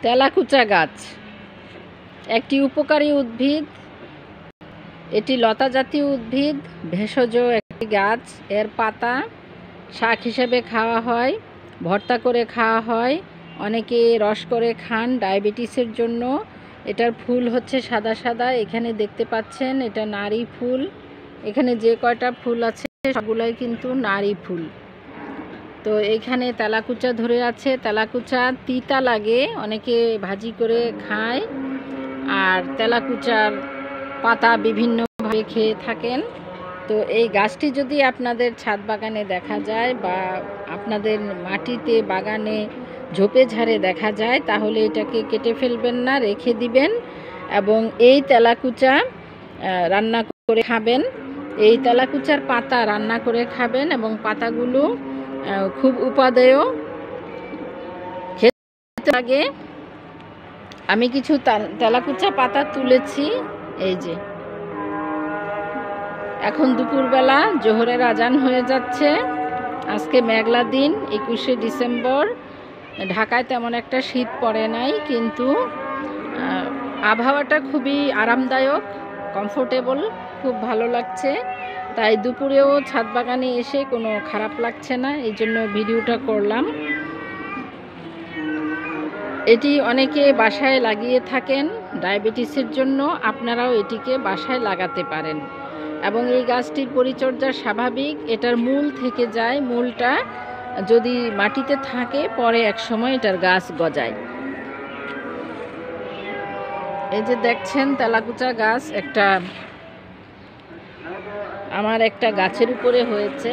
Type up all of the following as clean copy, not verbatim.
তেলাকুচা গাছ একটি উপকারী উদ্ভিদ। এটি লতা জাতীয় উদ্ভিদ, ভেষজ একটি গাছ। এর পাতা শাক হিসেবে খাওয়া হয়, ভর্তা করে খাওয়া হয়, অনেকে রস করে খান ডায়াবেটিসের জন্য। এটার ফুল হচ্ছে সাদা সাদা, এখানে দেখতে পাচ্ছেন এটা নারী ফুল। এখানে যে কয়টা ফুল আছে সবগুলাই কিন্তু নারী ফুল। তো এইখানে তেলাকুচা ধরে আছে। তেলাকুচা তিতা লাগে, অনেকে ভাজি করে খায়, আর তেলাকুচার পাতা বিভিন্নভাবে খেয়ে থাকেন। তো এই গাছটি যদি আপনাদের ছাদ বাগানে দেখা যায় বা আপনাদের মাটিতে বাগানে ঝোপে ঝাড়ে দেখা যায়, তাহলে এটাকে কেটে ফেলবেন না, রেখে দিবেন এবং এই তেলাকুচা রান্না করে খাবেন। এই তেলাকুচার পাতা রান্না করে খাবেন এবং পাতাগুলো খুব উপাদেয়, খেতে লাগে। আমি কিছু তেলাকুচা পাতা তুলেছি। এই যে এখন দুপুরবেলা জোহরের আজান হয়ে যাচ্ছে। আজকে মেঘলা দিন, 21শে ডিসেম্বর। ঢাকায় তেমন একটা শীত পড়ে নাই, কিন্তু আবহাওয়াটা খুবই আরামদায়ক, কমফোর্টেবল, খুব ভালো লাগছে। তাই দুপুরেও ছাদ বাগানে এসে কোনো খারাপ লাগছে না, এই জন্য ভিডিওটা করলাম। এটি অনেকে বাসায় লাগিয়ে থাকেন ডায়াবেটিসের জন্য, আপনারাও এটিকে বাসায় লাগাতে পারেন। এবং এই গাছটির পরিচর্যা স্বাভাবিক, এটার মূল থেকে যায়, মূলটা যদি মাটিতে থাকে পরে এক সময় এটার গাছ গজায়। এই যে দেখছেন তেলাকুচা গাছ আমার একটা গাছের উপরে হয়েছে,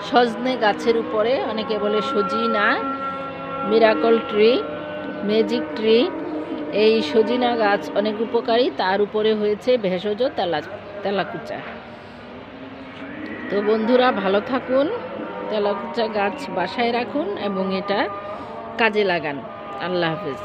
সজনে গাছের উপরে, অনেকে বলে সজিনা, মিরাকল ট্রি, ম্যাজিক ট্রি। এই সজিনা গাছ অনেক উপকারী, তার উপরে হয়েছে ভেষজ তেলাকুচা। তো বন্ধুরা ভালো থাকুন, তেলাকুচা গাছ বাসায় রাখুন এবং এটা কাজে লাগান। আল্লাহ হাফেজ।